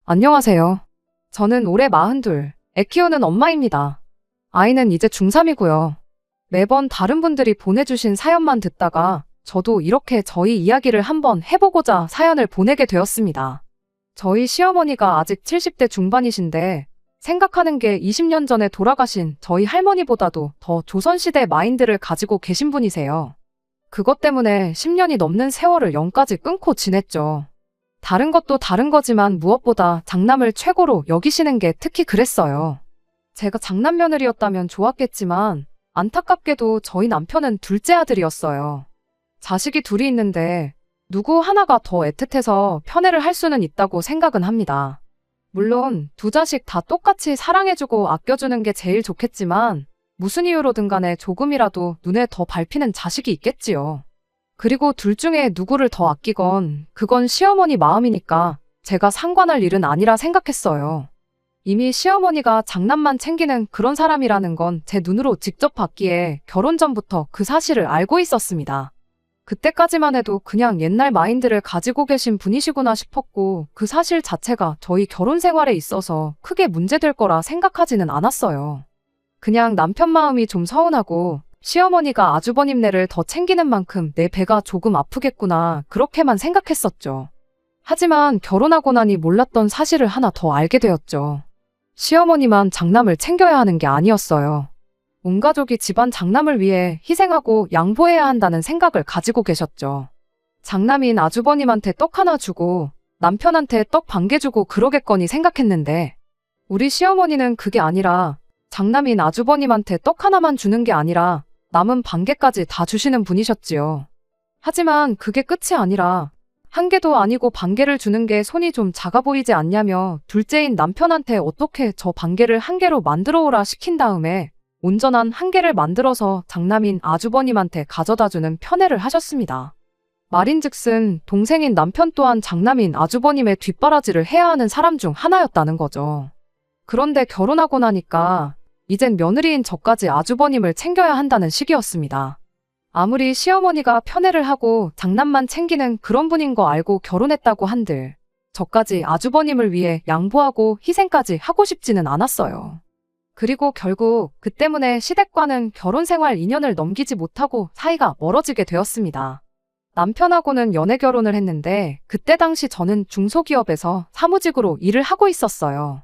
안녕하세요. 저는 올해 42, 애 키우는 엄마입니다. 아이는 이제 중3이고요. 매번 다른 분들이 보내주신 사연만 듣다가 저도 이렇게 저희 이야기를 한번 해보고자 사연을 보내게 되었습니다. 저희 시어머니가 아직 70대 중반이신데 생각하는 게 20년 전에 돌아가신 저희 할머니보다도 더 조선시대 마인드를 가지고 계신 분이세요. 그것 때문에 10년이 넘는 세월을 영까지 끊고 지냈죠. 다른 것도 다른 거지만 무엇보다 장남을 최고로 여기시는 게 특히 그랬어요. 제가 장남 며느리였다면 좋았겠지만 안타깝게도 저희 남편은 둘째 아들이었어요. 자식이 둘이 있는데 누구 하나가 더 애틋해서 편애를 할 수는 있다고 생각은 합니다. 물론 두 자식 다 똑같이 사랑해주고 아껴주는 게 제일 좋겠지만 무슨 이유로든 간에 조금이라도 눈에 더 밟히는 자식이 있겠지요. 그리고 둘 중에 누구를 더 아끼건 그건 시어머니 마음이니까 제가 상관할 일은 아니라 생각했어요. 이미 시어머니가 장남만 챙기는 그런 사람이라는 건 제 눈으로 직접 봤기에 결혼 전부터 그 사실을 알고 있었습니다. 그때까지만 해도 그냥 옛날 마인드를 가지고 계신 분이시구나 싶었고 그 사실 자체가 저희 결혼 생활에 있어서 크게 문제될 거라 생각하지는 않았어요. 그냥 남편 마음이 좀 서운하고 시어머니가 아주버님네를 더 챙기는 만큼 내 배가 조금 아프겠구나 그렇게만 생각했었죠. 하지만 결혼하고 나니 몰랐던 사실을 하나 더 알게 되었죠. 시어머니만 장남을 챙겨야 하는 게 아니었어요. 온 가족이 집안 장남을 위해 희생하고 양보해야 한다는 생각을 가지고 계셨죠. 장남인 아주버님한테 떡 하나 주고 남편한테 떡 반 개 주고 그러겠거니 생각했는데 우리 시어머니는 그게 아니라 장남인 아주버님한테 떡 하나만 주는 게 아니라 남은 반 개까지 다 주시는 분이셨지요. 하지만 그게 끝이 아니라 한 개도 아니고 반 개를 주는 게 손이 좀 작아 보이지 않냐며 둘째인 남편한테 어떻게 저 반 개를 한 개로 만들어 오라 시킨 다음에 온전한 한 개를 만들어서 장남인 아주버님한테 가져다 주는 편애를 하셨습니다. 말인즉슨 동생인 남편 또한 장남인 아주버님의 뒷바라지를 해야 하는 사람 중 하나였다는 거죠. 그런데 결혼하고 나니까 이젠 며느리인 저까지 아주버님을 챙겨야 한다는 시기였습니다. 아무리 시어머니가 편애를 하고 장남만 챙기는 그런 분인 거 알고 결혼했다고 한들 저까지 아주버님을 위해 양보하고 희생까지 하고 싶지는 않았어요. 그리고 결국 그 때문에 시댁과는 결혼 생활 2년을 넘기지 못하고 사이가 멀어지게 되었습니다. 남편하고는 연애 결혼을 했는데 그때 당시 저는 중소기업에서 사무직으로 일을 하고 있었어요.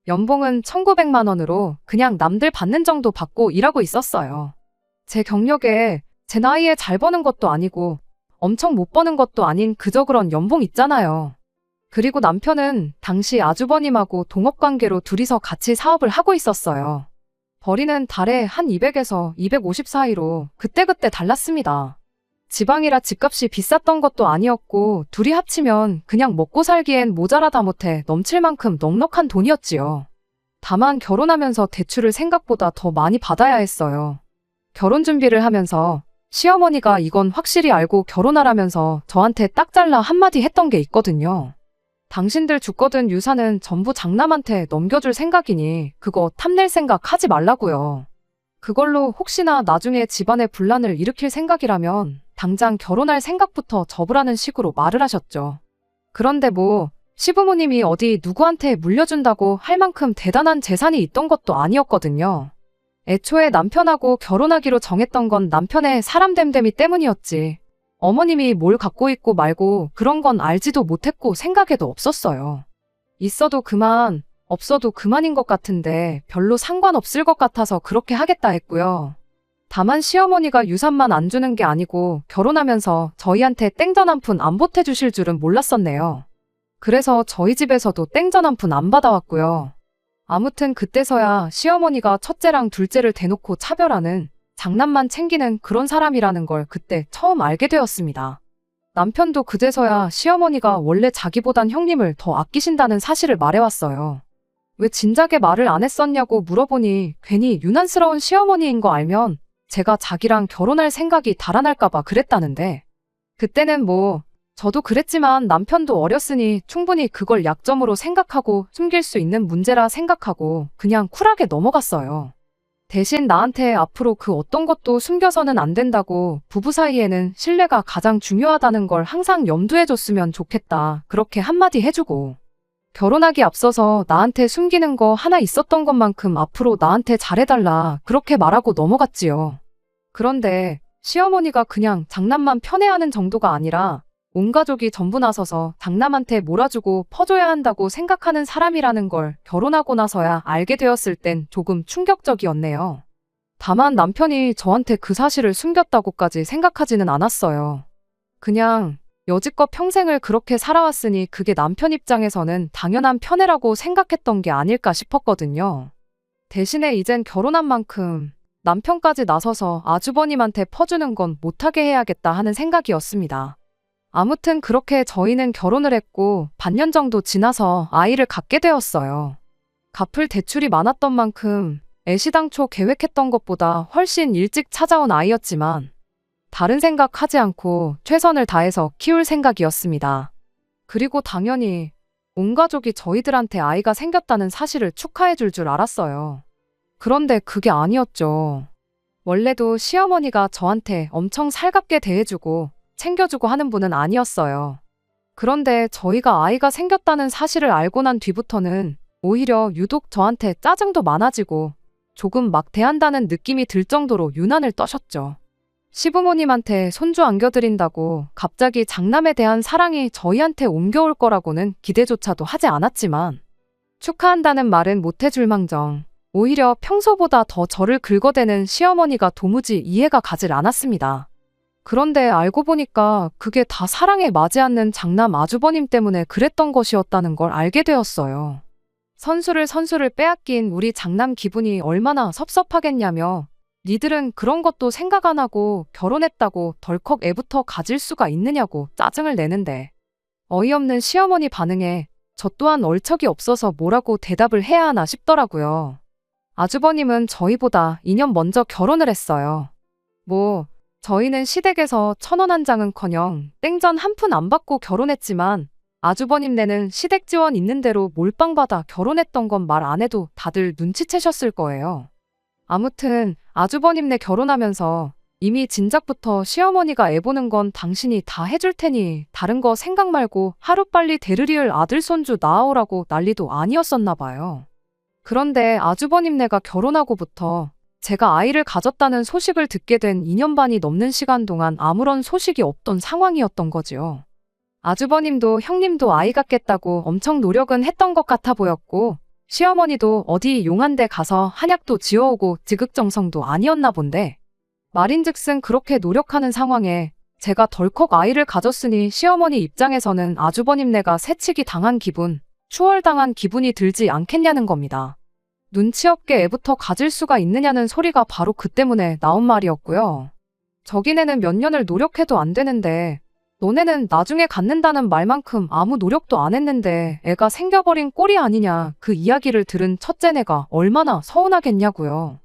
연봉은 1,900만 원으로 그냥 남들 받는 정도 받고 일하고 있었어요. 제 경력에 제 나이에 잘 버는 것도 아니고 엄청 못 버는 것도 아닌 그저 그런 연봉 있잖아요. 그리고 남편은 당시 아주버님하고 동업관계로 둘이서 같이 사업을 하고 있었어요. 벌이는 달에 한 200에서 250 사이로 그때그때 달랐습니다. 지방이라 집값이 비쌌던 것도 아니었고 둘이 합치면 그냥 먹고 살기엔 모자라다 못해 넘칠 만큼 넉넉한 돈이었지요. 다만 결혼하면서 대출을 생각보다 더 많이 받아야 했어요. 결혼 준비를 하면서 시어머니가 이건 확실히 알고 결혼하라면서 저한테 딱 잘라 한마디 했던 게 있거든요. 당신들 죽거든 유산은 전부 장남한테 넘겨줄 생각이니 그거 탐낼 생각 하지 말라고요. 그걸로 혹시나 나중에 집안에 분란을 일으킬 생각이라면 당장 결혼할 생각부터 접으라는 식으로 말을 하셨죠. 그런데 뭐 시부모님이 어디 누구한테 물려준다고 할 만큼 대단한 재산이 있던 것도 아니었거든요. 애초에 남편하고 결혼하기로 정했던 건 남편의 사람됨됨이 때문이었지. 어머님이 뭘 갖고 있고 말고 그런 건 알지도 못했고 생각에도 없었어요. 있어도 그만, 없어도 그만인 것 같은데 별로 상관없을 것 같아서 그렇게 하겠다 했고요. 다만 시어머니가 유산만 안 주는 게 아니고 결혼하면서 저희한테 땡전 한 푼 안 보태주실 줄은 몰랐었네요. 그래서 저희 집에서도 땡전 한 푼 안 받아왔고요. 아무튼 그때서야 시어머니가 첫째랑 둘째를 대놓고 차별하는 장남만 챙기는 그런 사람이라는 걸 그때 처음 알게 되었습니다. 남편도 그제서야 시어머니가 원래 자기보단 형님을 더 아끼신다는 사실을 말해왔어요. 왜 진작에 말을 안 했었냐고 물어보니 괜히 유난스러운 시어머니인 거 알면 제가 자기랑 결혼할 생각이 달아날까봐 그랬다는데 그때는 뭐 저도 그랬지만 남편도 어렸으니 충분히 그걸 약점으로 생각하고 숨길 수 있는 문제라 생각하고 그냥 쿨하게 넘어갔어요. 대신 나한테 앞으로 그 어떤 것도 숨겨서는 안 된다고 부부 사이에는 신뢰가 가장 중요하다는 걸 항상 염두해 줬으면 좋겠다 그렇게 한마디 해주고 결혼하기 앞서서 나한테 숨기는 거 하나 있었던 것만큼 앞으로 나한테 잘해달라 그렇게 말하고 넘어갔지요. 그런데 시어머니가 그냥 장남만 편애하는 정도가 아니라 온 가족이 전부 나서서 장남한테 몰아주고 퍼줘야 한다고 생각하는 사람이라는 걸 결혼하고 나서야 알게 되었을 땐 조금 충격적이었네요. 다만 남편이 저한테 그 사실을 숨겼다고까지 생각하지는 않았어요. 그냥 여지껏 평생을 그렇게 살아왔으니 그게 남편 입장에서는 당연한 편애라고 생각했던 게 아닐까 싶었거든요. 대신에 이젠 결혼한 만큼 남편까지 나서서 아주버님한테 퍼주는 건 못하게 해야겠다 하는 생각이었습니다. 아무튼 그렇게 저희는 결혼을 했고 반년 정도 지나서 아이를 갖게 되었어요. 갚을 대출이 많았던 만큼 애시당초 계획했던 것보다 훨씬 일찍 찾아온 아이였지만 다른 생각하지 않고 최선을 다해서 키울 생각이었습니다. 그리고 당연히 온 가족이 저희들한테 아이가 생겼다는 사실을 축하해 줄 줄 알았어요. 그런데 그게 아니었죠. 원래도 시어머니가 저한테 엄청 살갑게 대해주고 챙겨주고 하는 분은 아니었어요. 그런데 저희가 아이가 생겼다는 사실을 알고 난 뒤부터는 오히려 유독 저한테 짜증도 많아지고 조금 막 대한다는 느낌이 들 정도로 유난을 떠셨죠. 시부모님한테 손주 안겨드린다고 갑자기 장남에 대한 사랑이 저희한테 옮겨올 거라고는 기대조차도 하지 않았지만 축하한다는 말은 못해줄 망정 오히려 평소보다 더 저를 긁어대는 시어머니가 도무지 이해가 가질 않았습니다. 그런데 알고 보니까 그게 다 사랑에 맞지 않는 장남 아주버님 때문에 그랬던 것이었다는 걸 알게 되었어요. 선수를 빼앗긴 우리 장남 기분이 얼마나 섭섭하겠냐며 니들은 그런 것도 생각 안 하고 결혼했다고 덜컥 애부터 가질 수가 있느냐고 짜증을 내는데 어이없는 시어머니 반응에 저 또한 얼척이 없어서 뭐라고 대답을 해야 하나 싶더라고요. 아주버님은 저희보다 2년 먼저 결혼을 했어요. 저희는 시댁에서 1,000원 한 장은커녕 땡전 한 푼 안 받고 결혼했지만 아주버님네는 시댁 지원 있는 대로 몰빵 받아 결혼했던 건 말 안 해도 다들 눈치채셨을 거예요. 아무튼 아주버님네 결혼하면서 이미 진작부터 시어머니가 애 보는 건 당신이 다 해줄 테니 다른 거 생각 말고 하루빨리 대르리을 아들 손주 낳아오라고 난리도 아니었었나 봐요. 그런데 아주버님네가 결혼하고부터 제가 아이를 가졌다는 소식을 듣게 된 2년 반이 넘는 시간 동안 아무런 소식이 없던 상황이었던 거지요. 아주버님도 형님도 아이 갖겠다고 엄청 노력은 했던 것 같아 보였고 시어머니도 어디 용한 데 가서 한약도 지어오고 지극정성도 아니었나 본데 말인즉슨 그렇게 노력하는 상황에 제가 덜컥 아이를 가졌으니 시어머니 입장에서는 아주버님네가 새치기 당한 기분, 추월당한 기분이 들지 않겠냐는 겁니다. 눈치 없게 애부터 가질 수가 있느냐는 소리가 바로 그 때문에 나온 말이었고요. 저기네는 몇 년을 노력해도 안 되는데 너네는 나중에 갖는다는 말만큼 아무 노력도 안 했는데 애가 생겨버린 꼴이 아니냐 그 이야기를 들은 첫째네가 얼마나 서운하겠냐고요.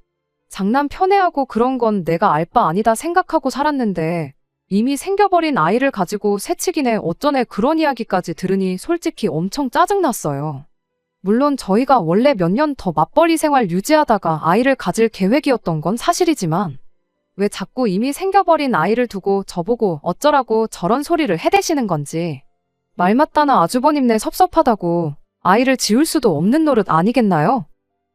장남 편애하고 그런 건 내가 알 바 아니다 생각하고 살았는데 이미 생겨버린 아이를 가지고 새치기네 어쩌네 그런 이야기까지 들으니 솔직히 엄청 짜증났어요. 물론 저희가 원래 몇 년 더 맞벌이 생활 유지하다가 아이를 가질 계획이었던 건 사실이지만 왜 자꾸 이미 생겨버린 아이를 두고 저보고 어쩌라고 저런 소리를 해대시는 건지 말 맞다나 아주버님네 섭섭하다고 아이를 지울 수도 없는 노릇 아니겠나요?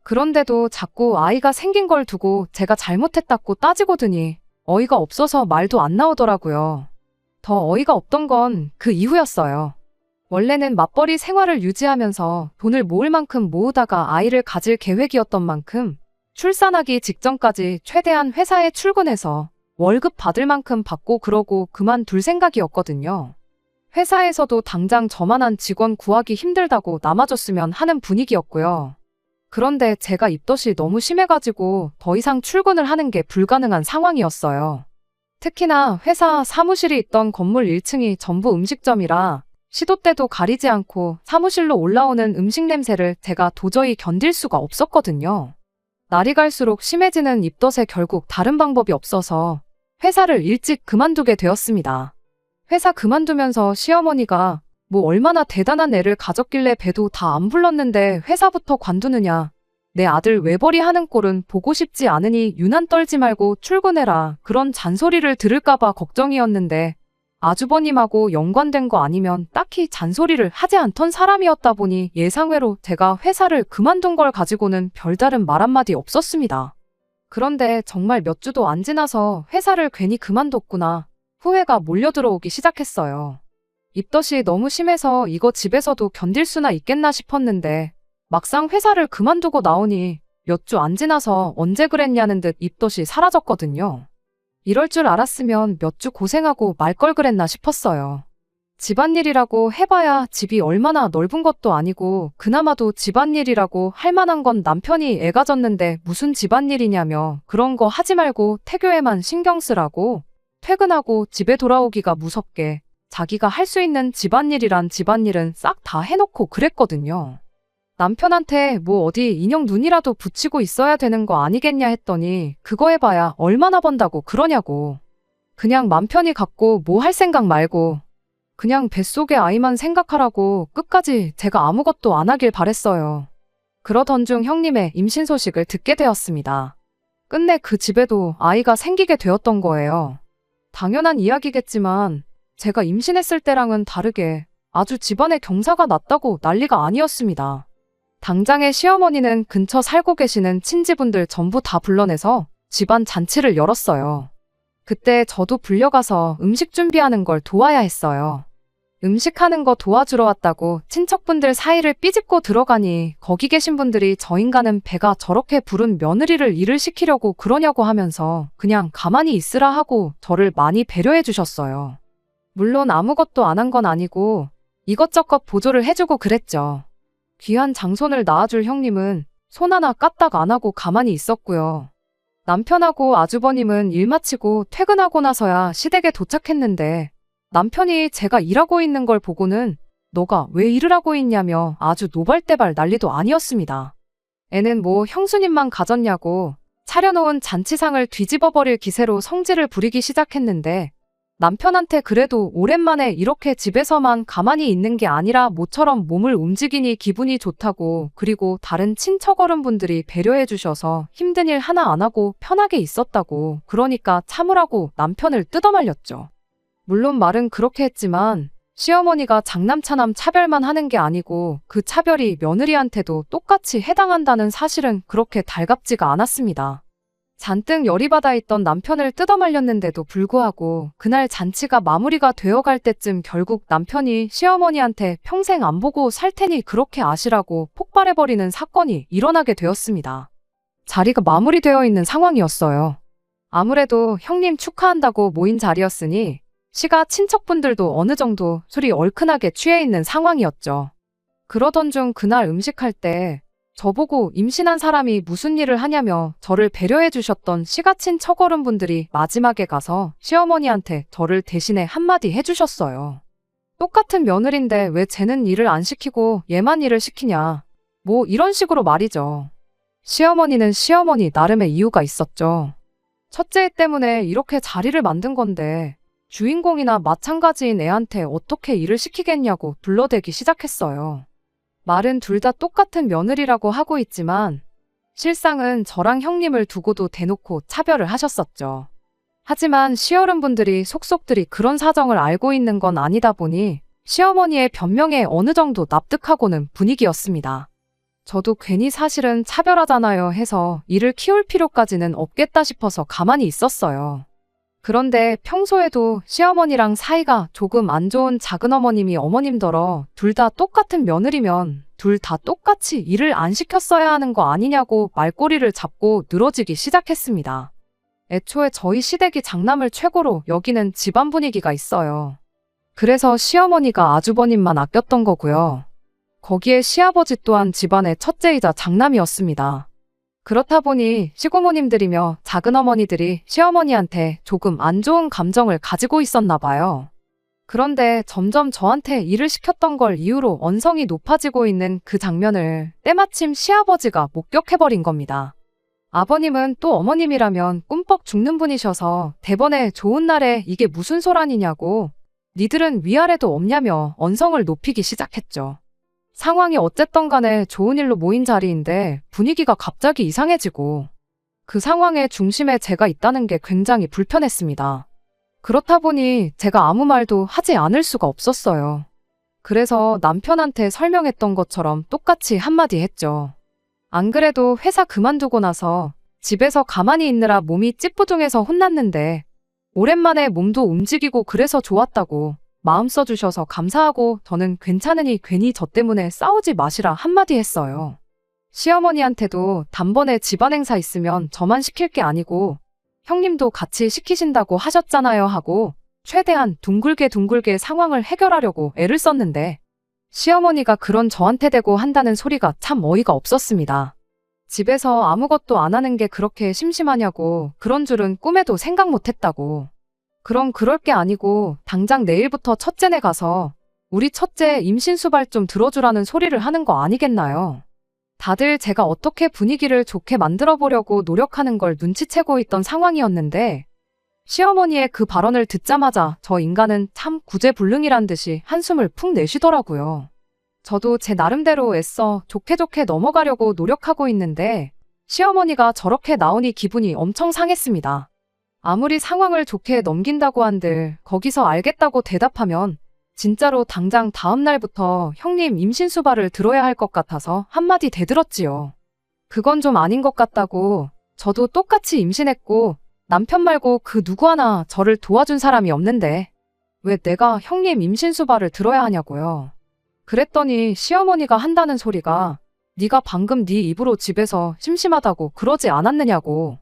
그런데도 자꾸 아이가 생긴 걸 두고 제가 잘못했다고 따지고 드니 어이가 없어서 말도 안 나오더라고요. 더 어이가 없던 건 그 이후였어요. 원래는 맞벌이 생활을 유지하면서 돈을 모을 만큼 모으다가 아이를 가질 계획이었던 만큼 출산하기 직전까지 최대한 회사에 출근해서 월급 받을 만큼 받고 그러고 그만둘 생각이었거든요. 회사에서도 당장 저만한 직원 구하기 힘들다고 남아줬으면 하는 분위기였고요. 그런데 제가 입덧이 너무 심해가지고 더 이상 출근을 하는 게 불가능한 상황이었어요. 특히나 회사 사무실이 있던 건물 1층이 전부 음식점이라 시도 때도 가리지 않고 사무실로 올라오는 음식 냄새를 제가 도저히 견딜 수가 없었거든요. 날이 갈수록 심해지는 입덧에 결국 다른 방법이 없어서 회사를 일찍 그만두게 되었습니다. 회사 그만두면서 시어머니가 얼마나 대단한 애를 가졌길래 배도 다 안 불렀는데 회사부터 관두느냐. 내 아들 외벌이 하는 꼴은 보고 싶지 않으니 유난 떨지 말고 출근해라. 그런 잔소리를 들을까봐 걱정이었는데 아주버님하고 연관된 거 아니면 딱히 잔소리를 하지 않던 사람이었다 보니 예상외로 제가 회사를 그만둔 걸 가지고는 별다른 말 한마디 없었습니다. 그런데 정말 몇 주도 안 지나서 회사를 괜히 그만뒀구나 후회가 몰려들어오기 시작했어요. 입덧이 너무 심해서 이거 집에서도 견딜 수나 있겠나 싶었는데 막상 회사를 그만두고 나오니 몇 주 안 지나서 언제 그랬냐는 듯 입덧이 사라졌거든요. 이럴 줄 알았으면 몇 주 고생하고 말 걸 그랬나 싶었어요. 집안일이라고 해봐야 집이 얼마나 넓은 것도 아니고 그나마도 집안일이라고 할 만한 건 남편이 애가 졌는데 무슨 집안일이냐며 그런 거 하지 말고 태교에만 신경 쓰라고 퇴근하고 집에 돌아오기가 무섭게 자기가 할 수 있는 집안일이란 집안일은 싹 다 해놓고 그랬거든요. 남편한테 뭐 어디 인형 눈이라도 붙이고 있어야 되는 거 아니겠냐 했더니 그거 해봐야 얼마나 번다고 그러냐고. 그냥 맘 편히 갖고 뭐 할 생각 말고 그냥 뱃속의 아이만 생각하라고 끝까지 제가 아무것도 안 하길 바랬어요. 그러던 중 형님의 임신 소식을 듣게 되었습니다. 끝내 그 집에도 아이가 생기게 되었던 거예요. 당연한 이야기겠지만 제가 임신했을 때랑은 다르게 아주 집안에 경사가 났다고 난리가 아니었습니다. 당장에 시어머니는 근처 살고 계시는 친지분들 전부 다 불러내서 집안 잔치를 열었어요. 그때 저도 불려가서 음식 준비하는 걸 도와야 했어요. 음식하는 거 도와주러 왔다고 친척분들 사이를 삐집고 들어가니 거기 계신 분들이 저 인간은 배가 저렇게 부른 며느리를 일을 시키려고 그러냐고 하면서 그냥 가만히 있으라 하고 저를 많이 배려해 주셨어요. 물론 아무것도 안 한 건 아니고 이것저것 보조를 해주고 그랬죠. 귀한 장손을 낳아줄 형님은 손 하나 까딱 안 하고 가만히 있었고요. 남편하고 아주버님은 일 마치고 퇴근하고 나서야 시댁에 도착했는데 남편이 제가 일하고 있는 걸 보고는 너가 왜 일을 하고 있냐며 아주 노발대발 난리도 아니었습니다. 애는 뭐 형수님만 가졌냐고 차려놓은 잔치상을 뒤집어버릴 기세로 성질을 부리기 시작했는데 남편한테 그래도 오랜만에 이렇게 집에서만 가만히 있는 게 아니라 모처럼 몸을 움직이니 기분이 좋다고 그리고 다른 친척 어른분들이 배려해 주셔서 힘든 일 하나 안 하고 편하게 있었다고 그러니까 참으라고 남편을 뜯어말렸죠. 물론 말은 그렇게 했지만 시어머니가 장남차남 차별만 하는 게 아니고 그 차별이 며느리한테도 똑같이 해당한다는 사실은 그렇게 달갑지가 않았습니다. 잔뜩 열이 받아 있던 남편을 뜯어말렸는데도 불구하고 그날 잔치가 마무리가 되어갈 때쯤 결국 남편이 시어머니한테 평생 안 보고 살 테니 그렇게 아시라고 폭발해버리는 사건이 일어나게 되었습니다. 자리가 마무리되어 있는 상황이었어요. 아무래도 형님 축하한다고 모인 자리였으니 시가 친척분들도 어느 정도 술이 얼큰하게 취해 있는 상황이었죠. 그러던 중 그날 음식할 때 저보고 임신한 사람이 무슨 일을 하냐며 저를 배려해 주셨던 시가 친척 어른분들이 마지막에 가서 시어머니한테 저를 대신에 한마디 해주셨어요. 똑같은 며느리인데 왜 쟤는 일을 안 시키고 얘만 일을 시키냐. 뭐 이런 식으로 말이죠. 시어머니는 시어머니 나름의 이유가 있었죠. 첫째 애 때문에 이렇게 자리를 만든 건데 주인공이나 마찬가지인 애한테 어떻게 일을 시키겠냐고 불러대기 시작했어요. 말은 둘 다 똑같은 며느리라고 하고 있지만 실상은 저랑 형님을 두고도 대놓고 차별을 하셨었죠. 하지만 시어른분들이 속속들이 그런 사정을 알고 있는 건 아니다 보니 시어머니의 변명에 어느 정도 납득하고는 분위기였습니다. 저도 괜히 사실은 차별하잖아요 해서 이를 키울 필요까지는 없겠다 싶어서 가만히 있었어요. 그런데 평소에도 시어머니랑 사이가 조금 안 좋은 작은어머님이 어머님더러 둘 다 똑같은 며느리면 둘 다 똑같이 일을 안 시켰어야 하는 거 아니냐고 말꼬리를 잡고 늘어지기 시작했습니다. 애초에 저희 시댁이 장남을 최고로 여기는 집안 분위기가 있어요. 그래서 시어머니가 아주버님만 아꼈던 거고요. 거기에 시아버지 또한 집안의 첫째이자 장남이었습니다. 그렇다 보니 시고모님들이며 작은어머니들이 시어머니한테 조금 안 좋은 감정을 가지고 있었나 봐요. 그런데 점점 저한테 일을 시켰던 걸 이유로 언성이 높아지고 있는 그 장면을 때마침 시아버지가 목격해버린 겁니다. 아버님은 또 어머님이라면 꿈뻑 죽는 분이셔서 대번에 좋은 날에 이게 무슨 소란이냐고 니들은 위아래도 없냐며 언성을 높이기 시작했죠. 상황이 어쨌든 간에 좋은 일로 모인 자리인데 분위기가 갑자기 이상해지고 그 상황의 중심에 제가 있다는 게 굉장히 불편했습니다. 그렇다 보니 제가 아무 말도 하지 않을 수가 없었어요. 그래서 남편한테 설명했던 것처럼 똑같이 한마디 했죠. 안 그래도 회사 그만두고 나서 집에서 가만히 있느라 몸이 찌뿌둥해서 혼났는데 오랜만에 몸도 움직이고 그래서 좋았다고 마음 써주셔서 감사하고 저는 괜찮으니 괜히 저 때문에 싸우지 마시라 한마디 했어요. 시어머니한테도 단번에 집안 행사 있으면 저만 시킬 게 아니고 형님도 같이 시키신다고 하셨잖아요 하고 최대한 둥글게 상황을 해결하려고 애를 썼는데 시어머니가 그런 저한테 대고 한다는 소리가 참 어이가 없었습니다. 집에서 아무것도 안 하는 게 그렇게 심심하냐고 그런 줄은 꿈에도 생각 못 했다고. 그럼 그럴 게 아니고 당장 내일부터 첫째네 가서 우리 첫째 임신수발 좀 들어주라는 소리를 하는 거 아니겠나요? 다들 제가 어떻게 분위기를 좋게 만들어 보려고 노력하는 걸 눈치채고 있던 상황이었는데 시어머니의 그 발언을 듣자마자 저 인간은 참 구제불능이란 듯이 한숨을 푹 내쉬더라고요. 저도 제 나름대로 애써 좋게 넘어가려고 노력하고 있는데 시어머니가 저렇게 나오니 기분이 엄청 상했습니다. 아무리 상황을 좋게 넘긴다고 한들 거기서 알겠다고 대답하면 진짜로 당장 다음 날부터 형님 임신수발을 들어야 할 것 같아서 한마디 대들었지요. 그건 좀 아닌 것 같다고. 저도 똑같이 임신했고 남편 말고 그 누구 하나 저를 도와준 사람이 없는데 왜 내가 형님 임신수발을 들어야 하냐고요. 그랬더니 시어머니가 한다는 소리가 네가 방금 네 입으로 집에서 심심하다고 그러지 않았느냐고.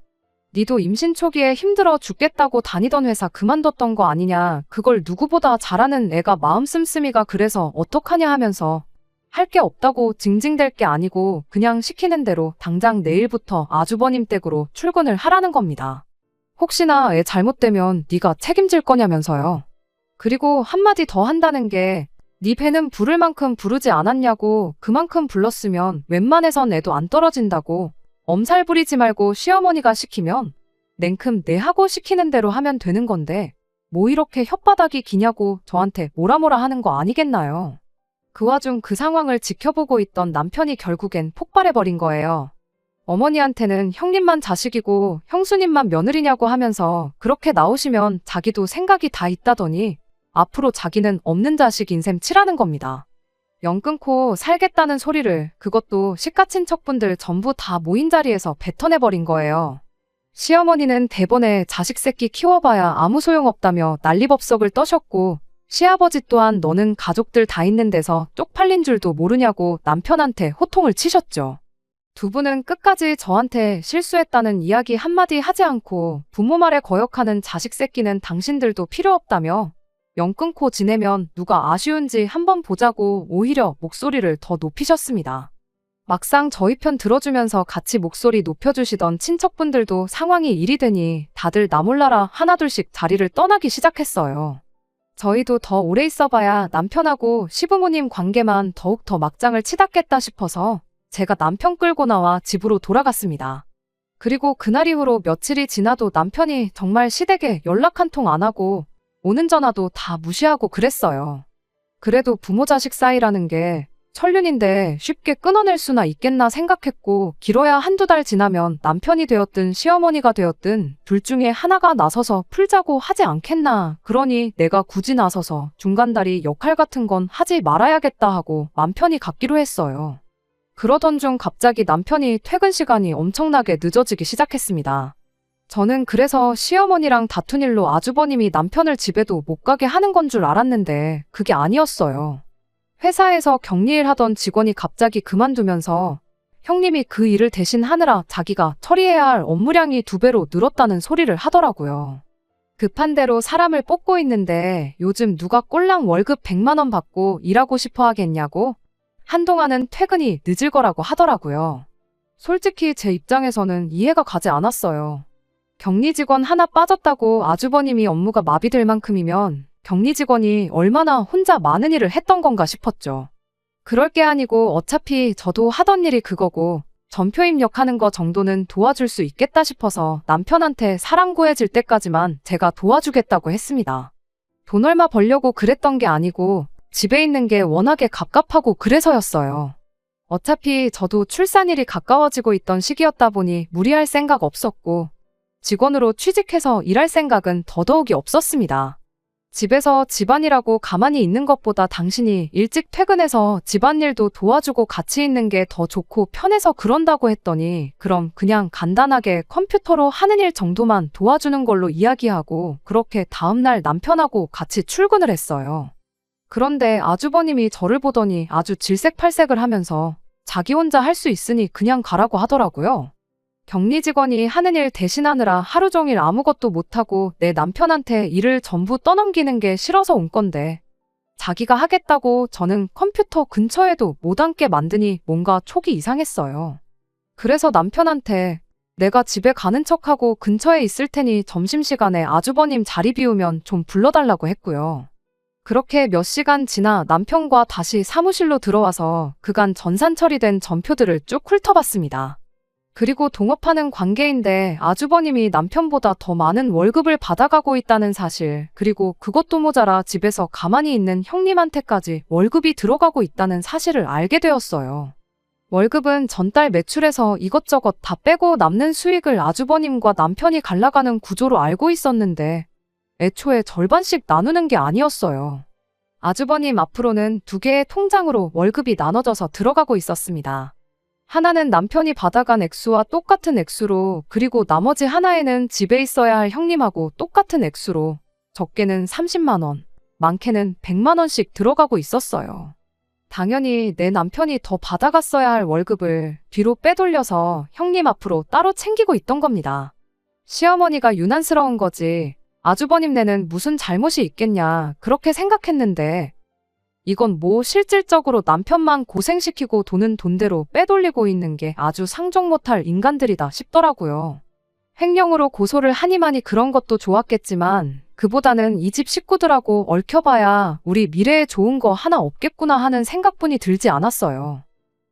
니도 임신 초기에 힘들어 죽겠다고 다니던 회사 그만뒀던 거 아니냐. 그걸 누구보다 잘하는 애가 마음 씀씀이가 그래서 어떡하냐 하면서 할 게 없다고 징징댈 게 아니고 그냥 시키는 대로 당장 내일부터 아주버님 댁으로 출근을 하라는 겁니다. 혹시나 애 잘못되면 네가 책임질 거냐면서요. 그리고 한마디 더 한다는 게 네 배는 부를 만큼 부르지 않았냐고. 그만큼 불렀으면 웬만해선 애도 안 떨어진다고. 엄살 부리지 말고 시어머니가 시키면 냉큼 내 하고 시키는 대로 하면 되는 건데 뭐 이렇게 혓바닥이 기냐고 저한테 뭐라 하는 거 아니겠나요? 그 와중 그 상황을 지켜보고 있던 남편이 결국엔 폭발해버린 거예요. 어머니한테는 형님만 자식이고 형수님만 며느리냐고 하면서 그렇게 나오시면 자기도 생각이 다 있다더니 앞으로 자기는 없는 자식 인셈 치라는 겁니다. 영 끊고 살겠다는 소리를 그것도 시가친척분들 전부 다 모인 자리에서 뱉어내버린 거예요. 시어머니는 대번에 자식 새끼 키워봐야 아무 소용없다며 난리법석을 떠셨고 시아버지 또한 너는 가족들 다 있는 데서 쪽팔린 줄도 모르냐고 남편한테 호통을 치셨죠. 두 분은 끝까지 저한테 실수했다는 이야기 한마디 하지 않고 부모 말에 거역하는 자식 새끼는 당신들도 필요 없다며 영 끊고 지내면 누가 아쉬운지 한번 보자고 오히려 목소리를 더 높이셨습니다. 막상 저희 편 들어주면서 같이 목소리 높여주시던 친척분들도 상황이 일이 되니 다들 나 몰라라 하나둘씩 자리를 떠나기 시작했어요. 저희도 더 오래 있어봐야 남편하고 시부모님 관계만 더욱 더 막장을 치닫겠다 싶어서 제가 남편 끌고 나와 집으로 돌아갔습니다. 그리고 그날 이후로 며칠이 지나도 남편이 정말 시댁에 연락 한 통 안 하고 오는 전화도 다 무시하고 그랬어요. 그래도 부모 자식 사이라는 게 천륜인데 쉽게 끊어낼 수나 있겠나 생각했고 길어야 한두 달 지나면 남편이 되었든 시어머니가 되었든 둘 중에 하나가 나서서 풀자고 하지 않겠나. 그러니 내가 굳이 나서서 중간다리 역할 같은 건 하지 말아야겠다 하고 맘 편히 갖기로 했어요. 그러던 중 갑자기 남편이 퇴근 시간이 엄청나게 늦어지기 시작했습니다. 저는 그래서 시어머니랑 다툰 일로 아주버님이 남편을 집에도 못 가게 하는 건 줄 알았는데 그게 아니었어요. 회사에서 격리일 하던 직원이 갑자기 그만두면서 형님이 그 일을 대신 하느라 자기가 처리해야 할 업무량이 2배로 늘었다는 소리를 하더라고요. 급한 대로 사람을 뽑고 있는데 요즘 누가 꼴랑 월급 100만 원 받고 일하고 싶어 하겠냐고 한동안은 퇴근이 늦을 거라고 하더라고요. 솔직히 제 입장에서는 이해가 가지 않았어요. 격리 직원 하나 빠졌다고 아주버님이 업무가 마비될 만큼이면 격리 직원이 얼마나 혼자 많은 일을 했던 건가 싶었죠. 그럴 게 아니고 어차피 저도 하던 일이 그거고 전표 입력하는 거 정도는 도와줄 수 있겠다 싶어서 남편한테 사람 구해질 때까지만 제가 도와주겠다고 했습니다. 돈 얼마 벌려고 그랬던 게 아니고 집에 있는 게 워낙에 갑갑하고 그래서였어요. 어차피 저도 출산일이 가까워지고 있던 시기였다 보니 무리할 생각 없었고 직원으로 취직해서 일할 생각은 더더욱이 없었습니다. 집에서 집안일하고 가만히 있는 것보다 당신이 일찍 퇴근해서 집안일도 도와주고 같이 있는 게 더 좋고 편해서 그런다고 했더니 그럼 그냥 간단하게 컴퓨터로 하는 일 정도만 도와주는 걸로 이야기하고 그렇게 다음날 남편하고 같이 출근을 했어요. 그런데 아주버님이 저를 보더니 아주 질색팔색을 하면서 자기 혼자 할 수 있으니 그냥 가라고 하더라고요. 격리 직원이 하는 일 대신하느라 하루 종일 아무것도 못하고 내 남편한테 일을 전부 떠넘기는 게 싫어서 온 건데 자기가 하겠다고 저는 컴퓨터 근처에도 못 앉게 만드니 뭔가 촉이 이상했어요. 그래서 남편한테 내가 집에 가는 척하고 근처에 있을 테니 점심시간에 아주버님 자리 비우면 좀 불러달라고 했고요. 그렇게 몇 시간 지나 남편과 다시 사무실로 들어와서 그간 전산 처리된 전표들을 쭉 훑어봤습니다. 그리고 동업하는 관계인데 아주버님이 남편보다 더 많은 월급을 받아가고 있다는 사실, 그리고 그것도 모자라 집에서 가만히 있는 형님한테까지 월급이 들어가고 있다는 사실을 알게 되었어요. 월급은 전달 매출에서 이것저것 다 빼고 남는 수익을 아주버님과 남편이 갈라가는 구조로 알고 있었는데 애초에 절반씩 나누는 게 아니었어요. 아주버님 앞으로는 2개의 통장으로 월급이 나눠져서 들어가고 있었습니다. 하나는 남편이 받아간 액수와 똑같은 액수로, 그리고 나머지 하나에는 집에 있어야 할 형님하고 똑같은 액수로 적게는 30만 원, 많게는 100만 원씩 들어가고 있었어요. 당연히 내 남편이 더 받아갔어야 할 월급을 뒤로 빼돌려서 형님 앞으로 따로 챙기고 있던 겁니다. 시어머니가 유난스러운 거지 아주버님네는 무슨 잘못이 있겠냐 그렇게 생각했는데 이건 뭐 실질적으로 남편만 고생시키고 돈은 돈대로 빼돌리고 있는 게 아주 상종 못할 인간들이다 싶더라고요. 횡령으로 고소를 하니마니 그런 것도 좋았겠지만 그보다는 이 집 식구들하고 얽혀봐야 우리 미래에 좋은 거 하나 없겠구나 하는 생각뿐이 들지 않았어요.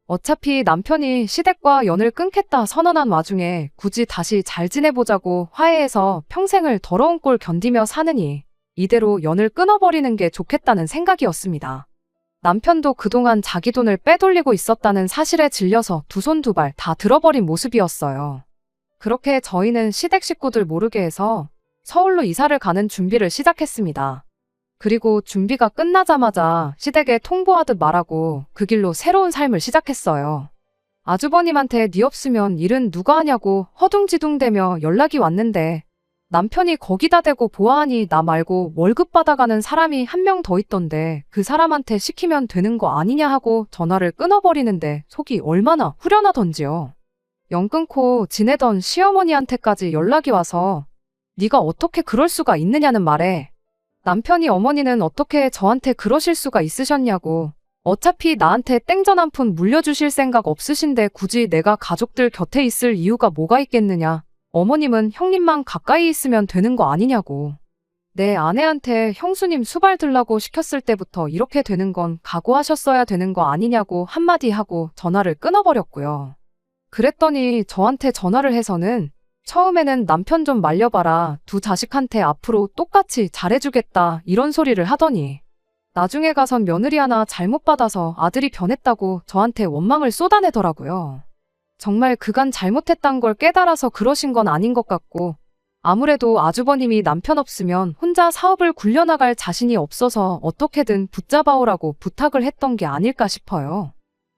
어차피 남편이 시댁과 연을 끊겠다 선언한 와중에 굳이 다시 잘 지내보자고 화해해서 평생을 더러운 꼴 견디며 사느니 이대로 연을 끊어버리는 게 좋겠다는 생각이었습니다. 남편도 그동안 자기 돈을 빼돌리고 있었다는 사실에 질려서 두 손 두 발 다 들어버린 모습이었어요. 그렇게 저희는 시댁 식구들 모르게 해서 서울로 이사를 가는 준비를 시작했습니다. 그리고 준비가 끝나자마자 시댁에 통보하듯 말하고 그 길로 새로운 삶을 시작했어요. 아주버님한테 네 없으면 일은 누가 하냐고 허둥지둥대며 연락이 왔는데 남편이 거기다 대고 보아하니 나 말고 월급 받아가는 사람이 한 명 더 있던데 그 사람한테 시키면 되는 거 아니냐 하고 전화를 끊어버리는데 속이 얼마나 후련하던지요. 연 끊고 지내던 시어머니한테까지 연락이 와서 네가 어떻게 그럴 수가 있느냐는 말에 남편이 어머니는 어떻게 저한테 그러실 수가 있으셨냐고 어차피 나한테 땡전 한 푼 물려주실 생각 없으신데 굳이 내가 가족들 곁에 있을 이유가 뭐가 있겠느냐. 어머님은 형님만 가까이 있으면 되는 거 아니냐고. 내 아내한테 형수님 수발 들라고 시켰을 때부터 이렇게 되는 건 각오하셨어야 되는 거 아니냐고 한마디 하고 전화를 끊어버렸고요. 그랬더니 저한테 전화를 해서는 처음에는 남편 좀 말려봐라. 두 자식한테 앞으로 똑같이 잘해주겠다. 이런 소리를 하더니 나중에 가선 며느리 하나 잘못 받아서 아들이 변했다고 저한테 원망을 쏟아내더라고요. 정말 그간 잘못했단 걸 깨달아서 그러신 건 아닌 것 같고 아무래도 아주버님이 남편 없으면 혼자 사업을 굴려나갈 자신이 없어서 어떻게든 붙잡아오라고 부탁을 했던 게 아닐까 싶어요.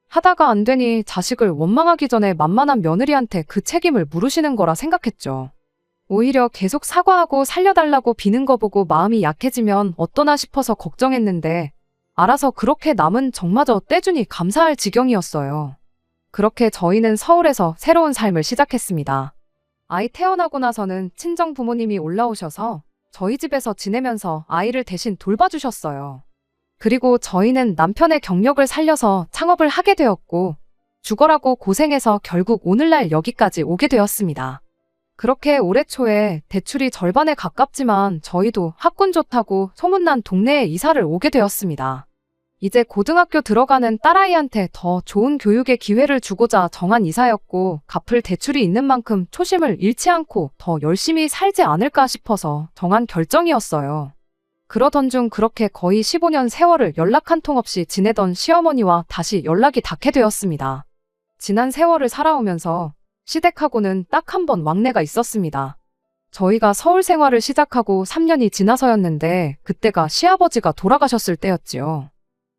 하다가 안 되니 자식을 원망하기 전에 만만한 며느리한테 그 책임을 물으시는 거라 생각했죠. 오히려 계속 사과하고 살려달라고 비는 거 보고 마음이 약해지면 어떠나 싶어서 걱정했는데 알아서 그렇게 남은 정마저 떼주니 감사할 지경이었어요. 그렇게 저희는 서울에서 새로운 삶을 시작했습니다. 아이 태어나고 나서는 친정 부모님이 올라오셔서 저희 집에서 지내면서 아이를 대신 돌봐주셨어요. 그리고 저희는 남편의 경력을 살려서 창업을 하게 되었고 죽어라고 고생해서 결국 오늘날 여기까지 오게 되었습니다. 그렇게 올해 초에 대출이 절반에 가깝지만 저희도 학군 좋다고 소문난 동네에 이사를 오게 되었습니다. 이제 고등학교 들어가는 딸아이한테 더 좋은 교육의 기회를 주고자 정한 이사였고 갚을 대출이 있는 만큼 초심을 잃지 않고 더 열심히 살지 않을까 싶어서 정한 결정이었어요. 그러던 중 그렇게 거의 15년 세월을 연락 한 통 없이 지내던 시어머니와 다시 연락이 닿게 되었습니다. 지난 세월을 살아오면서 시댁하고는 딱 한 번 왕래가 있었습니다. 저희가 서울 생활을 시작하고 3년이 지나서였는데 그때가 시아버지가 돌아가셨을 때였지요.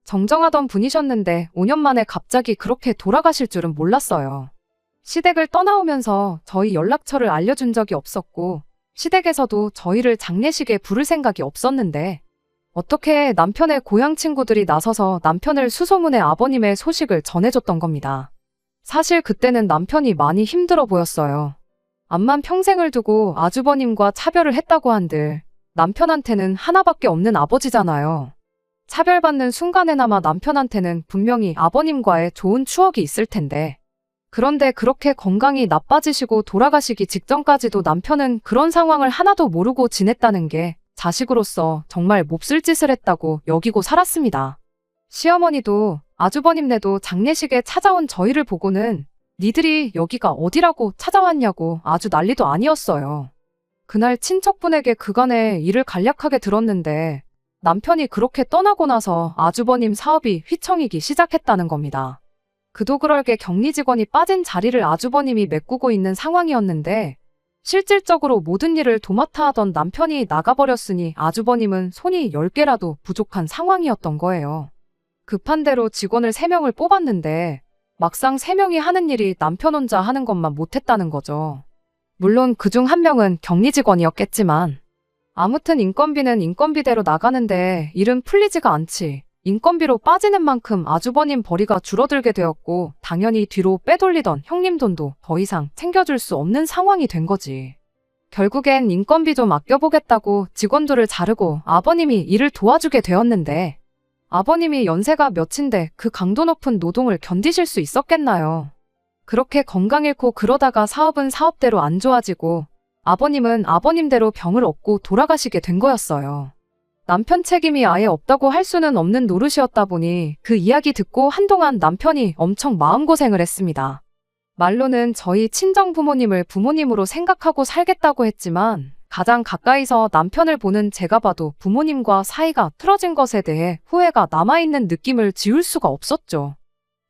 정정하던 분이셨는데 5년 만에 갑자기 그렇게 돌아가실 줄은 몰랐어요. 시댁을 떠나오면서 저희 연락처를 알려준 적이 없었고 시댁에서도 저희를 장례식에 부를 생각이 없었는데 어떻게 남편의 고향 친구들이 나서서 남편을 수소문해 아버님의 소식을 전해줬던 겁니다. 사실 그때는 남편이 많이 힘들어 보였어요. 암만 평생을 두고 아주버님과 차별을 했다고 한들 남편한테는 하나밖에 없는 아버지잖아요. 차별받는 순간에나마 남편한테는 분명히 아버님과의 좋은 추억이 있을 텐데 그런데 그렇게 건강이 나빠지시고 돌아가시기 직전까지도 남편은 그런 상황을 하나도 모르고 지냈다는 게 자식으로서 정말 몹쓸 짓을 했다고 여기고 살았습니다. 시어머니도 아주버님네도 장례식에 찾아온 저희를 보고는 니들이 여기가 어디라고 찾아왔냐고 아주 난리도 아니었어요. 그날 친척분에게 그간의 일을 간략하게 들었는데 남편이 그렇게 떠나고 나서 아주버님 사업이 휘청이기 시작했다는 겁니다. 그도 그럴 게 격리 직원이 빠진 자리를 아주버님이 메꾸고 있는 상황이었는데 실질적으로 모든 일을 도맡아 하던 남편이 나가버렸으니 아주버님은 손이 10개라도 부족한 상황이었던 거예요. 급한 대로 직원을 3명을 뽑았는데 막상 3명이 하는 일이 남편 혼자 하는 것만 못했다는 거죠. 물론 그중 1명은 격리 직원이었겠지만 아무튼 인건비는 인건비대로 나가는데 일은 풀리지가 않지. 인건비로 빠지는 만큼 아주버님 벌이가 줄어들게 되었고 당연히 뒤로 빼돌리던 형님 돈도 더 이상 챙겨줄 수 없는 상황이 된 거지. 결국엔 인건비 좀 아껴보겠다고 직원들을 자르고 아버님이 일을 도와주게 되었는데 아버님이 연세가 몇인데 그 강도 높은 노동을 견디실 수 있었겠나요? 그렇게 건강 잃고 그러다가 사업은 사업대로 안 좋아지고 아버님은 아버님대로 병을 얻고 돌아가시게 된 거였어요. 남편 책임이 아예 없다고 할 수는 없는 노릇이었다 보니 그 이야기 듣고 한동안 남편이 엄청 마음고생을 했습니다. 말로는 저희 친정부모님을 부모님으로 생각하고 살겠다고 했지만 가장 가까이서 남편을 보는 제가 봐도 부모님과 사이가 틀어진 것에 대해 후회가 남아있는 느낌을 지울 수가 없었죠.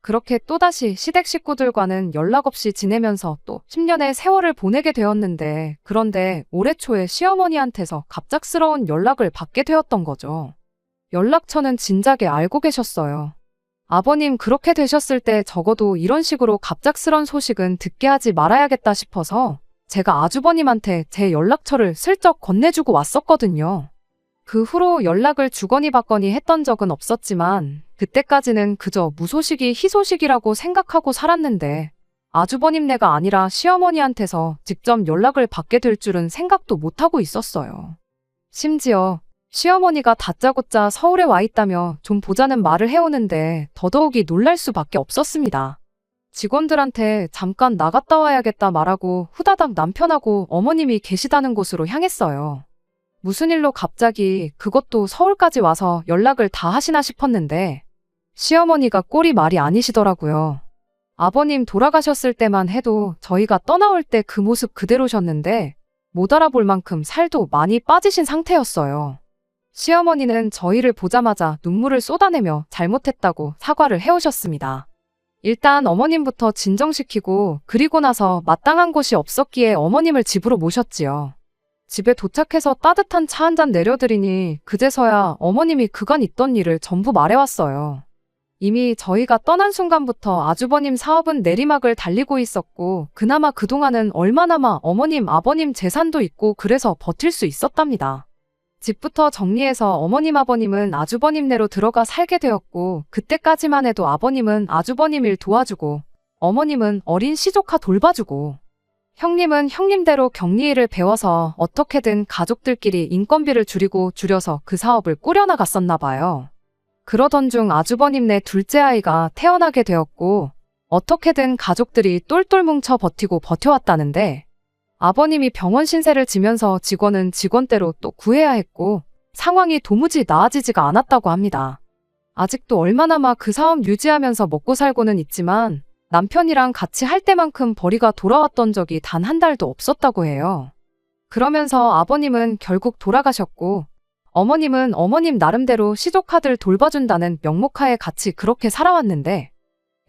그렇게 또다시 시댁 식구들과는 연락 없이 지내면서 또 10년의 세월을 보내게 되었는데 그런데 올해 초에 시어머니한테서 갑작스러운 연락을 받게 되었던 거죠. 연락처는 진작에 알고 계셨어요. 아버님 그렇게 되셨을 때 적어도 이런 식으로 갑작스런 소식은 듣게 하지 말아야겠다 싶어서 제가 아주버님한테 제 연락처를 슬쩍 건네주고 왔었거든요. 그 후로 연락을 주거니 받거니 했던 적은 없었지만 그때까지는 그저 무소식이 희소식이라고 생각하고 살았는데 아주버님네가 아니라 시어머니한테서 직접 연락을 받게 될 줄은 생각도 못하고 있었어요. 심지어 시어머니가 다짜고짜 서울에 와 있다며 좀 보자는 말을 해오는데 더더욱이 놀랄 수밖에 없었습니다. 직원들한테 잠깐 나갔다 와야겠다 말하고 후다닥 남편하고 어머님이 계시다는 곳으로 향했어요. 무슨 일로 갑자기 그것도 서울까지 와서 연락을 다 하시나 싶었는데 시어머니가 꼴이 말이 아니시더라고요. 아버님 돌아가셨을 때만 해도 저희가 떠나올 때 그 모습 그대로셨는데 못 알아볼 만큼 살도 많이 빠지신 상태였어요. 시어머니는 저희를 보자마자 눈물을 쏟아내며 잘못했다고 사과를 해오셨습니다. 일단 어머님부터 진정시키고 그리고 나서 마땅한 곳이 없었기에 어머님을 집으로 모셨지요. 집에 도착해서 따뜻한 차 한 잔 내려드리니 그제서야 어머님이 그간 있던 일을 전부 말해왔어요. 이미 저희가 떠난 순간부터 아주버님 사업은 내리막을 달리고 있었고 그나마 그동안은 얼마나마 어머님 아버님 재산도 있고 그래서 버틸 수 있었답니다. 집부터 정리해서 어머님 아버님은 아주버님네로 들어가 살게 되었고 그때까지만 해도 아버님은 아주버님 일 도와주고 어머님은 어린 시조카 돌봐주고 형님은 형님대로 격리일을 배워서 어떻게든 가족들끼리 인건비를 줄여서 그 사업을 꾸려나갔었나 봐요. 그러던 중 아주버님네 둘째 아이가 태어나게 되었고 어떻게든 가족들이 똘똘 뭉쳐 버티고 버텨왔다는데 아버님이 병원 신세를 지면서 직원은 직원대로 또 구해야 했고 상황이 도무지 나아지지가 않았다고 합니다. 아직도 얼마나마 그 사업 유지하면서 먹고 살고는 있지만 남편이랑 같이 할 때만큼 벌이가 돌아왔던 적이 단 한 달도 없었다고 해요. 그러면서 아버님은 결국 돌아가셨고 어머님은 어머님 나름대로 시조카들 돌봐준다는 명목하에 같이 그렇게 살아왔는데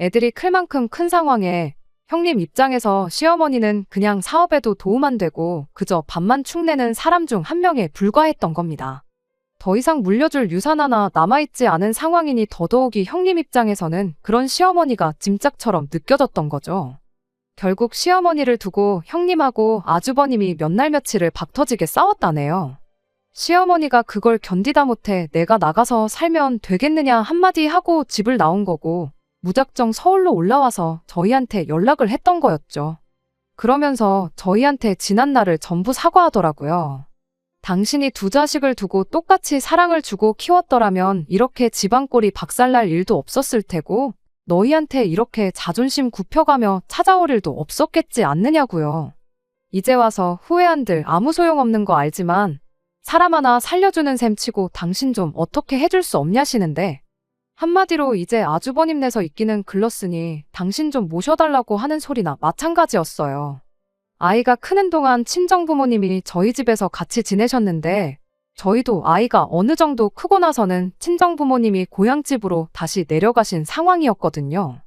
애들이 클 만큼 큰 상황에 형님 입장에서 시어머니는 그냥 사업에도 도움 안 되고 그저 밥만 축내는 사람 중 한 명에 불과했던 겁니다. 더 이상 물려줄 유산 하나 남아있지 않은 상황이니 더더욱이 형님 입장에서는 그런 시어머니가 짐짝처럼 느껴졌던 거죠. 결국 시어머니를 두고 형님하고 아주버님이 몇 날 며칠을 박터지게 싸웠다네요. 시어머니가 그걸 견디다 못해 내가 나가서 살면 되겠느냐 한마디 하고 집을 나온 거고 무작정 서울로 올라와서 저희한테 연락을 했던 거였죠. 그러면서 저희한테 지난 날을 전부 사과하더라고요. 당신이 두 자식을 두고 똑같이 사랑을 주고 키웠더라면 이렇게 집안꼴이 박살날 일도 없었을 테고 너희한테 이렇게 자존심 굽혀가며 찾아올 일도 없었겠지 않느냐고요. 이제 와서 후회한들 아무 소용없는 거 알지만 사람 하나 살려주는 셈 치고 당신 좀 어떻게 해줄 수 없냐시는데 한마디로 이제 아주버님네서 있기는 글렀으니 당신 좀 모셔달라고 하는 소리나 마찬가지였어요. 아이가 크는 동안 친정부모님이 저희 집에서 같이 지내셨는데 저희도 아이가 어느 정도 크고 나서는 친정부모님이 고향집으로 다시 내려가신 상황이었거든요.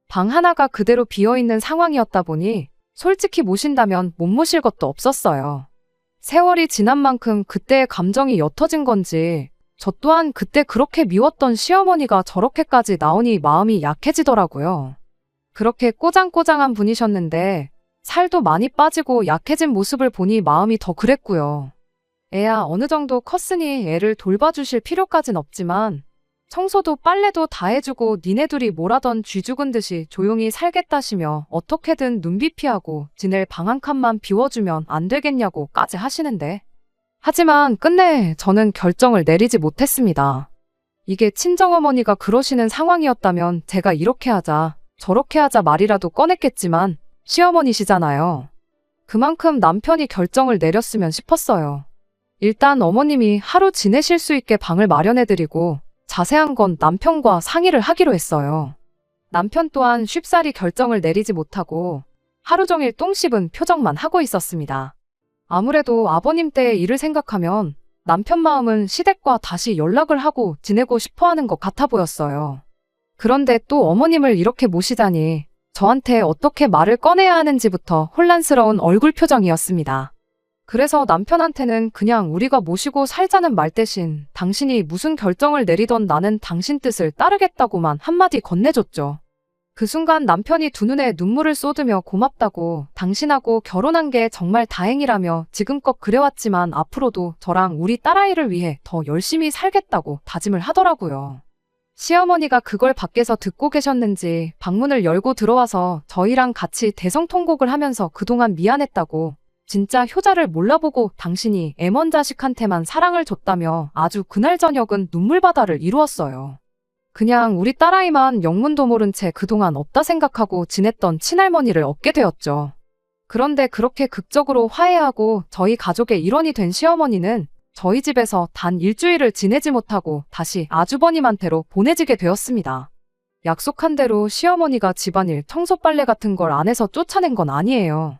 방 하나가 그대로 비어있는 상황이었다 보니 솔직히 모신다면 못 모실 것도 없었어요. 세월이 지난 만큼 그때의 감정이 옅어진 건지 저 또한 그때 그렇게 미웠던 시어머니가 저렇게까지 나오니 마음이 약해지더라고요. 그렇게 꼬장꼬장한 분이셨는데 살도 많이 빠지고 약해진 모습을 보니 마음이 더 그랬고요. 애야 어느 정도 컸으니 애를 돌봐주실 필요까진 없지만 청소도 빨래도 다 해주고 니네 둘이 뭐라던 쥐 죽은 듯이 조용히 살겠다시며 어떻게든 눈비 피하고 지낼 방 한 칸만 비워주면 안 되겠냐고까지 하시는데 하지만 끝내 저는 결정을 내리지 못했습니다. 이게 친정어머니가 그러시는 상황이었다면 제가 이렇게 하자 저렇게 하자 말이라도 꺼냈겠지만 시어머니시잖아요. 그만큼 남편이 결정을 내렸으면 싶었어요. 일단 어머님이 하루 지내실 수 있게 방을 마련해드리고 자세한 건 남편과 상의를 하기로 했어요. 남편 또한 쉽사리 결정을 내리지 못하고 하루 종일 똥 씹은 표정만 하고 있었습니다. 아무래도 아버님 때의 일을 생각하면 남편 마음은 시댁과 다시 연락을 하고 지내고 싶어하는 것 같아 보였어요. 그런데 또 어머님을 이렇게 모시다니 저한테 어떻게 말을 꺼내야 하는지부터 혼란스러운 얼굴 표정이었습니다. 그래서 남편한테는 그냥 우리가 모시고 살자는 말 대신 당신이 무슨 결정을 내리던 나는 당신 뜻을 따르겠다고만 한마디 건네줬죠. 그 순간 남편이 두 눈에 눈물을 쏟으며 고맙다고 당신하고 결혼한 게 정말 다행이라며 지금껏 그래왔지만 앞으로도 저랑 우리 딸아이를 위해 더 열심히 살겠다고 다짐을 하더라고요. 시어머니가 그걸 밖에서 듣고 계셨는지 방문을 열고 들어와서 저희랑 같이 대성통곡을 하면서 그동안 미안했다고 진짜 효자를 몰라보고 당신이 애먼 자식한테만 사랑을 줬다며 아주 그날 저녁은 눈물바다를 이루었어요. 그냥 우리 딸아이만 영문도 모른 채 그동안 없다 생각하고 지냈던 친할머니를 얻게 되었죠. 그런데 그렇게 극적으로 화해하고 저희 가족의 일원이 된 시어머니는 저희 집에서 단 일주일을 지내지 못하고 다시 아주버님한테로 보내지게 되었습니다. 약속한 대로 시어머니가 집안일 청소 빨래 같은 걸 안 해서 쫓아낸 건 아니에요.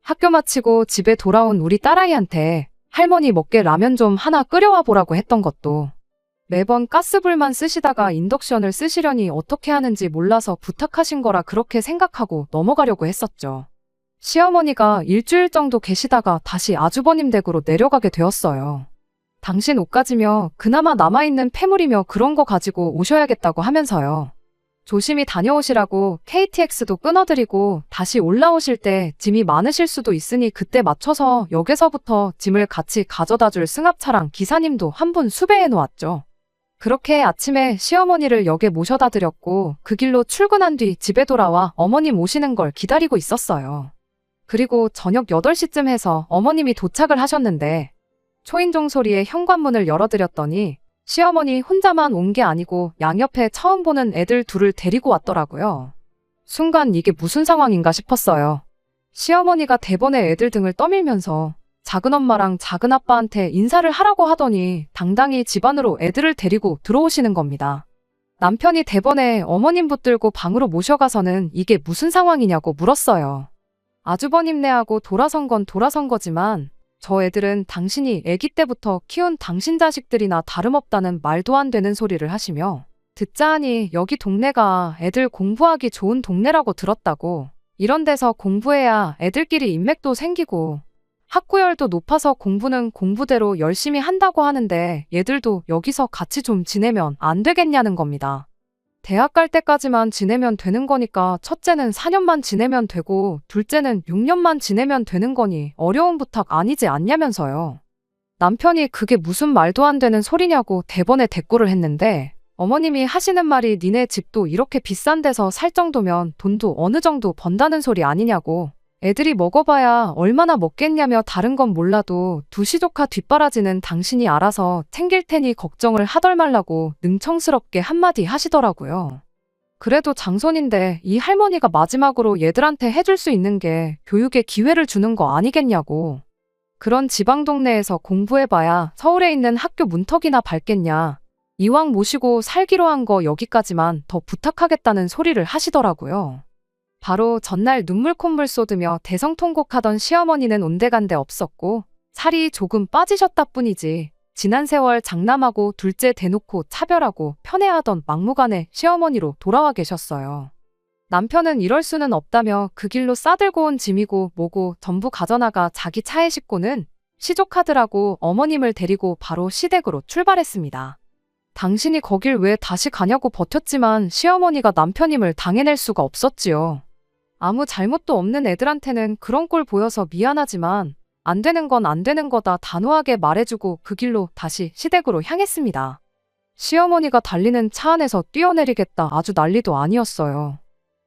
학교 마치고 집에 돌아온 우리 딸아이한테 할머니 먹게 라면 좀 하나 끓여와 보라고 했던 것도 매번 가스불만 쓰시다가 인덕션을 쓰시려니 어떻게 하는지 몰라서 부탁하신 거라 그렇게 생각하고 넘어가려고 했었죠. 시어머니가 일주일 정도 계시다가 다시 아주버님 댁으로 내려가게 되었어요. 당신 옷 가지며 그나마 남아있는 폐물이며 그런 거 가지고 오셔야겠다고 하면서요. 조심히 다녀오시라고 KTX도 끊어드리고 다시 올라오실 때 짐이 많으실 수도 있으니 그때 맞춰서 역에서부터 짐을 같이 가져다줄 승합차랑 기사님도 한 분 수배해 놓았죠. 그렇게 아침에 시어머니를 역에 모셔다 드렸고 그 길로 출근한 뒤 집에 돌아와 어머님 오시는 걸 기다리고 있었어요. 그리고 저녁 8시쯤 해서 어머님이 도착을 하셨는데 초인종 소리에 현관문을 열어드렸더니 시어머니 혼자만 온 게 아니고 양옆에 처음 보는 애들 둘을 데리고 왔더라고요. 순간 이게 무슨 상황인가 싶었어요. 시어머니가 대번에 애들 등을 떠밀면서 작은엄마랑 작은아빠한테 인사를 하라고 하더니 당당히 집 안으로 애들을 데리고 들어오시는 겁니다. 남편이 대번에 어머님 붙들고 방으로 모셔가서는 이게 무슨 상황이냐고 물었어요. 아주버님네하고 돌아선 건 돌아선 거지만 저 애들은 당신이 아기 때부터 키운 당신 자식들이나 다름없다는 말도 안 되는 소리를 하시며 듣자 하니 여기 동네가 애들 공부하기 좋은 동네라고 들었다고 이런 데서 공부해야 애들끼리 인맥도 생기고 학구열도 높아서 공부는 공부대로 열심히 한다고 하는데 얘들도 여기서 같이 좀 지내면 안 되겠냐는 겁니다. 대학 갈 때까지만 지내면 되는 거니까 첫째는 4년만 지내면 되고 둘째는 6년만 지내면 되는 거니 어려운 부탁 아니지 않냐면서요. 남편이 그게 무슨 말도 안 되는 소리냐고 대번에 대꾸를 했는데 어머님이 하시는 말이 니네 집도 이렇게 비싼 데서 살 정도면 돈도 어느 정도 번다는 소리 아니냐고. 애들이 먹어봐야 얼마나 먹겠냐며 다른 건 몰라도 두 시조카 뒷바라지는 당신이 알아서 챙길 테니 걱정을 하덜 말라고 능청스럽게 한마디 하시더라고요. 그래도 장손인데 이 할머니가 마지막으로 얘들한테 해줄 수 있는 게 교육의 기회를 주는 거 아니겠냐고. 그런 지방 동네에서 공부해봐야 서울에 있는 학교 문턱이나 밟겠냐. 이왕 모시고 살기로 한 거 여기까지만 더 부탁하겠다는 소리를 하시더라고요. 바로 전날 눈물 콧물 쏟으며 대성통곡하던 시어머니는 온데간데 없었고 살이 조금 빠지셨다 뿐이지 지난 세월 장남하고 둘째 대놓고 차별하고 편애하던 막무가내 시어머니로 돌아와 계셨어요. 남편은 이럴 수는 없다며 그 길로 싸들고 온 짐이고 뭐고 전부 가져나가 자기 차에 싣고는 시조카들하고 어머님을 데리고 바로 시댁으로 출발했습니다. 당신이 거길 왜 다시 가냐고 버텼지만 시어머니가 남편임을 당해낼 수가 없었지요. 아무 잘못도 없는 애들한테는 그런 꼴 보여서 미안하지만 안 되는 건 안 되는 거다 단호하게 말해주고 그 길로 다시 시댁으로 향했습니다. 시어머니가 달리는 차 안에서 뛰어내리겠다 아주 난리도 아니었어요.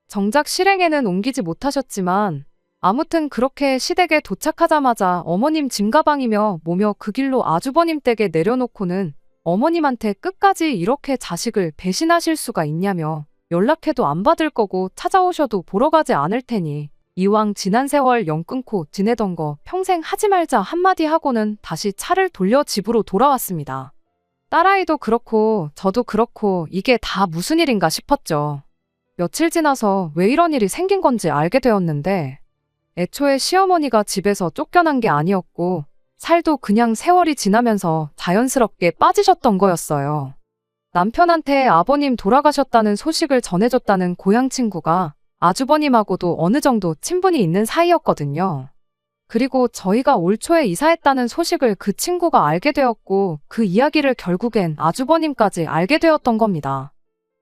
정작 실행에는 옮기지 못하셨지만 아무튼 그렇게 시댁에 도착하자마자 어머님 짐가방이며 뭐며 그 길로 아주버님 댁에 내려놓고는 어머님한테 끝까지 이렇게 자식을 배신하실 수가 있냐며 연락해도 안 받을 거고 찾아오셔도 보러 가지 않을 테니 이왕 지난 세월 연 끊고 지내던 거 평생 하지 말자 한마디 하고는 다시 차를 돌려 집으로 돌아왔습니다. 딸아이도 그렇고 저도 그렇고 이게 다 무슨 일인가 싶었죠. 며칠 지나서 왜 이런 일이 생긴 건지 알게 되었는데 애초에 시어머니가 집에서 쫓겨난 게 아니었고 살도 그냥 세월이 지나면서 자연스럽게 빠지셨던 거였어요. 남편한테 아버님 돌아가셨다는 소식을 전해줬다는 고향 친구가 아주버님하고도 어느 정도 친분이 있는 사이였거든요. 그리고 저희가 올 초에 이사했다는 소식을 그 친구가 알게 되었고 그 이야기를 결국엔 아주버님까지 알게 되었던 겁니다.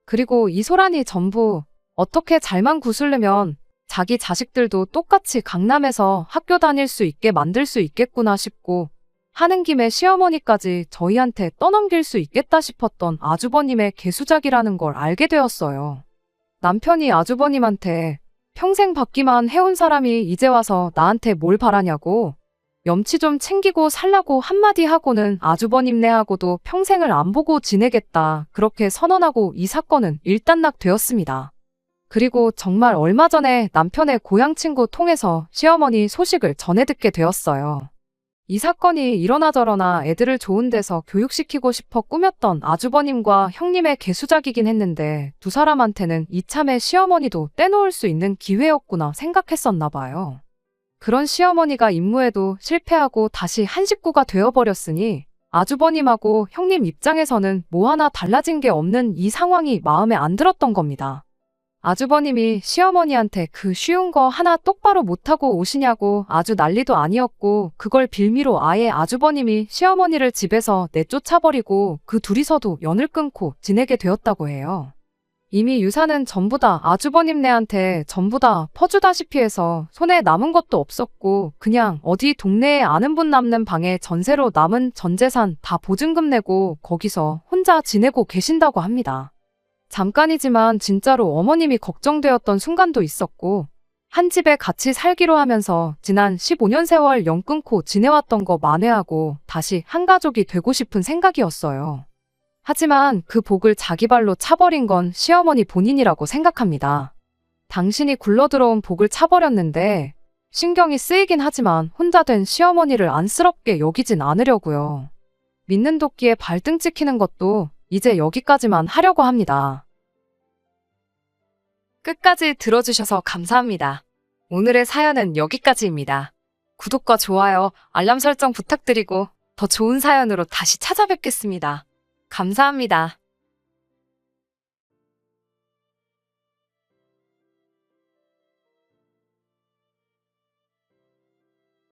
그리고 이 소란이 전부 어떻게 잘만 구슬르면 자기 자식들도 똑같이 강남에서 학교 다닐 수 있게 만들 수 있겠구나 싶고 하는 김에 시어머니까지 저희한테 떠넘길 수 있겠다 싶었던 아주버님의 개수작이라는 걸 알게 되었어요. 남편이 아주버님한테 평생 받기만 해온 사람이 이제 와서 나한테 뭘 바라냐고 염치 좀 챙기고 살라고 한마디 하고는 아주버님네하고도 평생을 안 보고 지내겠다 그렇게 선언하고 이 사건은 일단락되었습니다. 그리고 정말 얼마 전에 남편의 고향 친구 통해서 시어머니 소식을 전해 듣게 되었어요. 이 사건이 이러나 저러나 애들을 좋은 데서 교육시키고 싶어 꾸몄던 아주버님과 형님의 개수작이긴 했는데 두 사람한테는 이참에 시어머니도 떼놓을 수 있는 기회였구나 생각했었나 봐요. 그런 시어머니가 임무에도 실패하고 다시 한 식구가 되어버렸으니 아주버님하고 형님 입장에서는 뭐 하나 달라진 게 없는 이 상황이 마음에 안 들었던 겁니다. 아주버님이 시어머니한테 그 쉬운 거 하나 똑바로 못하고 오시냐고 아주 난리도 아니었고 그걸 빌미로 아예 아주버님이 시어머니를 집에서 내쫓아버리고 그 둘이서도 연을 끊고 지내게 되었다고 해요. 이미 유산은 전부 다 아주버님네한테 전부 다 퍼주다시피 해서 손에 남은 것도 없었고 그냥 어디 동네에 아는 분 남는 방에 전세로 남은 전 재산 다 보증금 내고 거기서 혼자 지내고 계신다고 합니다. 잠깐이지만 진짜로 어머님이 걱정되었던 순간도 있었고 한 집에 같이 살기로 하면서 지난 15년 세월 연 끊고 지내왔던 거 만회하고 다시 한 가족이 되고 싶은 생각이었어요. 하지만 그 복을 자기 발로 차버린 건 시어머니 본인이라고 생각합니다. 당신이 굴러들어온 복을 차버렸는데 신경이 쓰이긴 하지만 혼자 된 시어머니를 안쓰럽게 여기진 않으려고요. 믿는 도끼에 발등 찍히는 것도 이제 여기까지만 하려고 합니다. 끝까지 들어주셔서 감사합니다. 오늘의 사연은 여기까지입니다. 구독과 좋아요, 알람 설정 부탁드리고 더 좋은 사연으로 다시 찾아뵙겠습니다. 감사합니다.